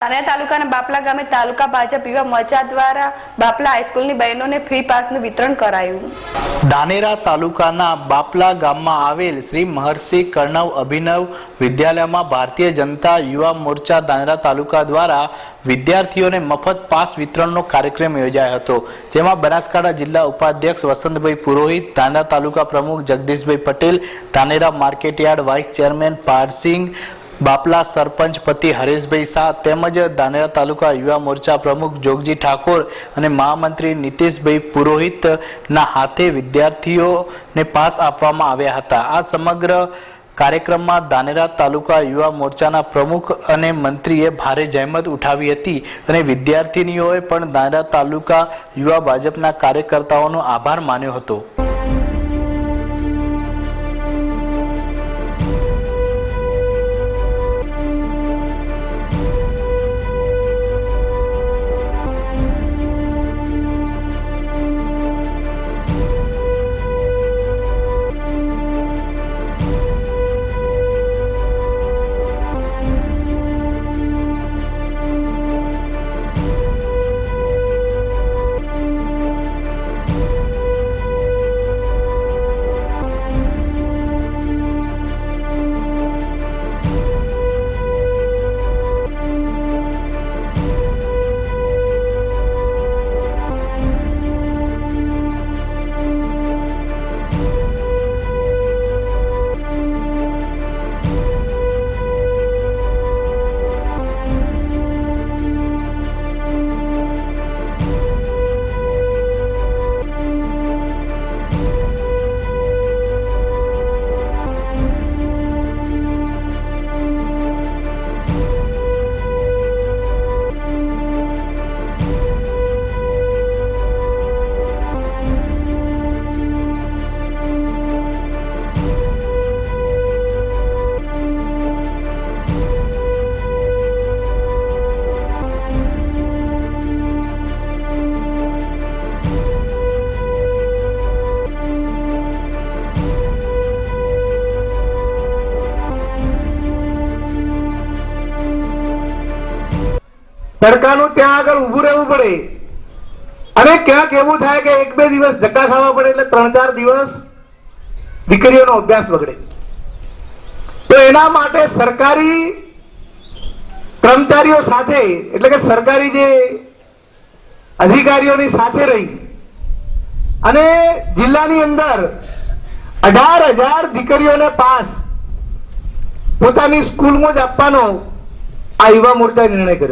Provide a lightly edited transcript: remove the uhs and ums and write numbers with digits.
ધાનેરા તાલુકાના બાપલા ગામે તાલુકા ભાજપ યુવા મોરચા દ્વારા બાપલા હાઈસ્કૂલની બહેનોને ફ્રી પાસનું વિતરણ કરાયું। ધાનેરા તાલુકાના બાપલા ગામમાં આવેલ શ્રી મહર્ષિ કર્ણવ અભિનવ વિદ્યાલયમાં ભારતીય જનતા યુવા મોરચા ધાનેરા તાલુકા દ્વારા વિદ્યાર્થીઓને મફત પાસ વિતરણનો કાર્યક્રમ યોજાયો હતો, જેમાં બનાસકાંઠા જિલ્લા ઉપાધ્યક્ષ વસંતભાઈ પુરોહિત, ધાનેરા તાલુકા પ્રમુખ Jagdishbhai Patel, Dhanera market yard vice chairman Parsingh, Bapla sarpanch પતિ હરેશભાઈ શાહ તેમજ ધાનેરા તાલુકા યુવા મોરચા પ્રમુખ જોગજી ઠાકોર અને મહામંત્રી નીતિશભાઈ પુરોહિતના હાથે વિદ્યાર્થીઓને પાસ આપવામાં આવ્યા હતા। આ સમગ્ર કાર્યક્રમમાં ધાનેરા તાલુકા યુવા મોરચાના પ્રમુખ અને મંત્રીએ ભારે જહેમત ઉઠાવી હતી અને વિદ્યાર્થીનીઓએ પણ ધાનેરા તાલુકા યુવા ભાજપના કાર્યકર્તાઓનો આભાર માન્યો હતો। તડકાનું ત્યાં આગળ ઊભું રહેવું પડે અને ક્યાંક એવું થાય કે એક બે દિવસ ધક્કા ખાવા પડે એટલે 3-4 દિવસ દીકરીઓનો અભ્યાસ બગડે। તો એના માટે સરકારી કર્મચારીઓ સાથે એટલે કે સરકારી જે અધિકારીઓની સાથે રહી અને જિલ્લાની અંદર 18,000 દીકરીઓને પાસ પોતાની સ્કૂલમાં જ આપવાનો આ યુવા મોરચાએ નિર્ણય કર્યો।